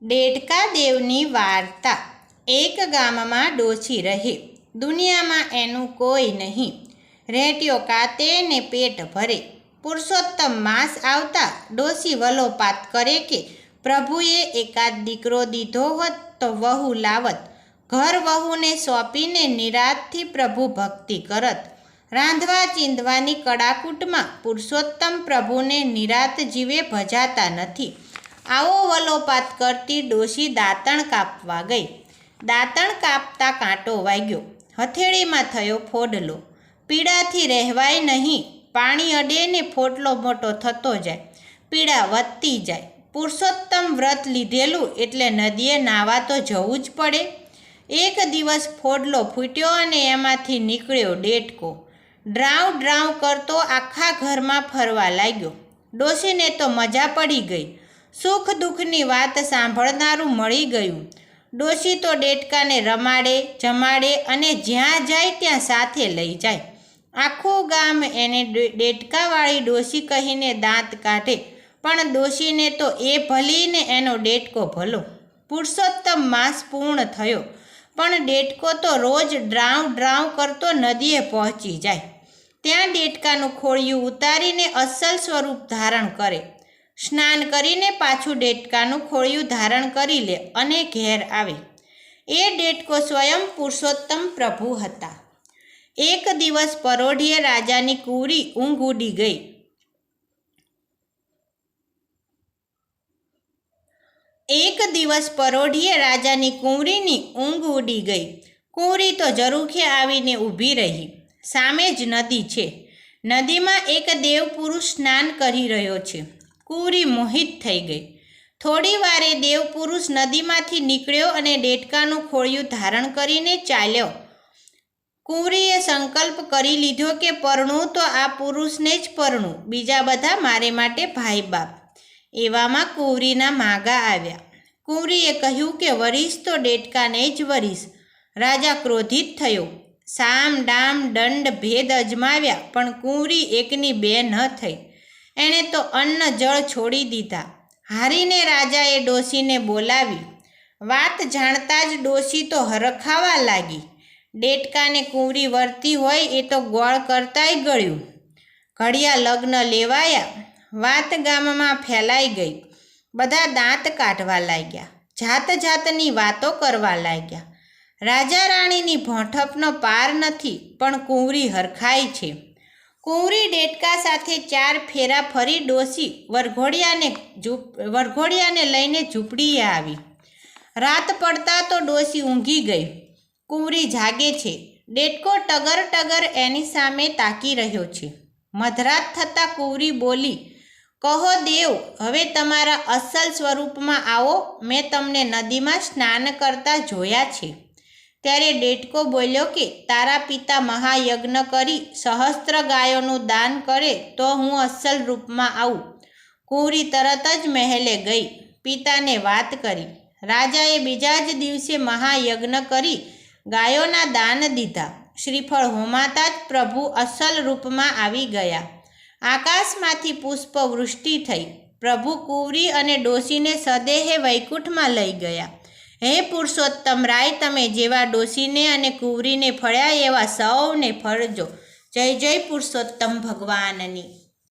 દેડકા દેવની વાર્તા। એક ગામમાં ડોશી રહે, દુનિયામાં એનું કોઈ નહીં। રેંટિયો કાતે ને પેટ ભરે। પુરુષોત્તમ માસ આવતા ડોશી વલોપાત કરે કે પ્રભુએ એકાદ દીકરો દીધો હોત તો વહુ લાવત, ઘર વહુને સોંપીને નિરાંતથી પ્રભુ ભક્તિ કરત। રાંધવા ચીંધવાની કડાકૂટમાં પુરુષોત્તમ પ્રભુને નિરાંત જીવે ભજાતા નથી। આવો વલોપાત કરતી ડોશી દાંતણ કાપવા ગઈ। દાંતણ કાપતા કાંટો વાગ્યો, હથેળીમાં થયો ફોડલો। પીડાથી રહેવાય નહીં, પાણી અડે ને ફોટલો મોટો થતો જાય, પીડા વધતી જાય। પુરુષોત્તમ વ્રત લીધેલું એટલે નદીએ નાહવા તો જવું જ પડે। એક દિવસ ફોડલો ફૂટ્યો અને એમાંથી નીકળ્યો ડેટકો। ડ્રાઉ ડ્રાઉ કરતો આખા ઘરમાં ફરવા લાગ્યો। ડોશીને તો મજા પડી ગઈ, સુખ દુઃખની વાત સાંભળનારું મળી ગયું। ડોશી તો ડેટકાને રમાડે જમાડે અને જ્યાં જાય ત્યાં સાથે લઈ જાય। આખું ગામ એને ડેટકાવાળી ડોશી કહીને દાંત કાઢે, પણ ડોશીને તો એ ભલી ને એનો ડેટકો ભલો। પુરુષોત્તમ માસ પૂર્ણ થયો, પણ ડેટકો તો રોજ ડ્રાઉ ડ્રાઉ કરતો નદીએ પહોંચી જાય, ત્યાં ડેટકાનું ખોળિયું ઉતારીને અસલ સ્વરૂપ ધારણ કરે। સ્નાન કરીને પાછું ડેટકાનું ખોળિયું ધારણ કરી લે અને ઘેર આવે। એ ડેટકો સ્વયં પુરુષોત્તમ પ્રભુ હતા। એક દિવસ પરોઢિયે રાજાની કુંવરી ઊંઘ ઉડી ગઈ। કુંવરી તો ઝરૂખે આવીને ઊભી રહી। સામે જ નદી છે, નદીમાં એક દેવ પુરુષ સ્નાન કરી રહ્યો છે। કુંવરી મોહિત થઈ ગઈ। થોડી વારે દેવ પુરુષ નદીમાંથી નીકળ્યો અને ડેટકાનું ખોળિયું ધારણ કરીને ચાલ્યો। કુંવરીએ સંકલ્પ કરી લીધો કે પરણું તો આ પુરુષને જ પરણું, બીજા બધા મારે માટે ભાઈ બાપ। એવામાં કુંવરીના માગા આવ્યા। કુંવરીએ કહ્યું કે વરીશ તો ડેટકાને જ વરીશ। રાજા ક્રોધિત થયો, સામ ડામ દંડ ભેદ અજમાવ્યા, પણ કુંવરી એકની બે ન થઈ। એણે તો અન્ન જળ છોડી દીધા। હારીને રાજાએ ડોશીને બોલાવી। વાત જાણતા જ ડોશી તો હરખાવા લાગી। ડેટકાને કુંવરી વરતી હોય એ તો ગોળ કરતાંય ગળ્યું। ઘડિયા લગ્ન લેવાયા। વાત ગામમાં ફેલાઈ ગઈ। બધા દાંત કાઢવા લાગ્યા, જાત જાતની વાતો કરવા લાગ્યા। રાજા રાણીની ભોંઠપનો પાર નથી, પણ કુંવરી હરખાઈ છે। કુંવરી ડેટકા સાથે 4 ફેરા ફરી ડોશી વરઘોડિયાને લઈને ઝૂંપડીએ આવી। રાત પડતા તો ડોશી ઊંઘી ગઈ। કુંવરી જાગે છે, ડેટકો ટગર ટગર એની સામે તાકી રહ્યો છે। મધરાત થતાં કુંવરી બોલી, કહો દેવ, હવે તમારા અસલ સ્વરૂપમાં આવો, મેં તમને નદીમાં સ્નાન કરતા જોયા છે। ત્યારે ડેટકો બોલ્યો કે તારા પિતા મહાયજ્ઞ કરી સહસ્ત્ર ગાયોનું દાન કરે તો હું અસલ રૂપમાં આવું। કુંવરી તરત જ મહેલે ગઈ, પિતાને વાત કરી। રાજાએ બીજા જ દિવસે મહાયજ્ઞ કરી ગાયોના દાન દીધા। શ્રીફળ હોમાતા જ પ્રભુ અસલ રૂપમાં આવી ગયા। આકાશમાંથી પુષ્પ વૃષ્ટિ થઈ। પ્રભુ કુંવરી અને ડોશીને સદેહે વૈકુંઠમાં લઈ ગયા। હે પુરુષોત્તમ રાય, તમે જેવા ડોશીને અને કુંવરીને ફળ્યા એવા સૌને ફળજો। જય જય પુરુષોત્તમ ભગવાનની।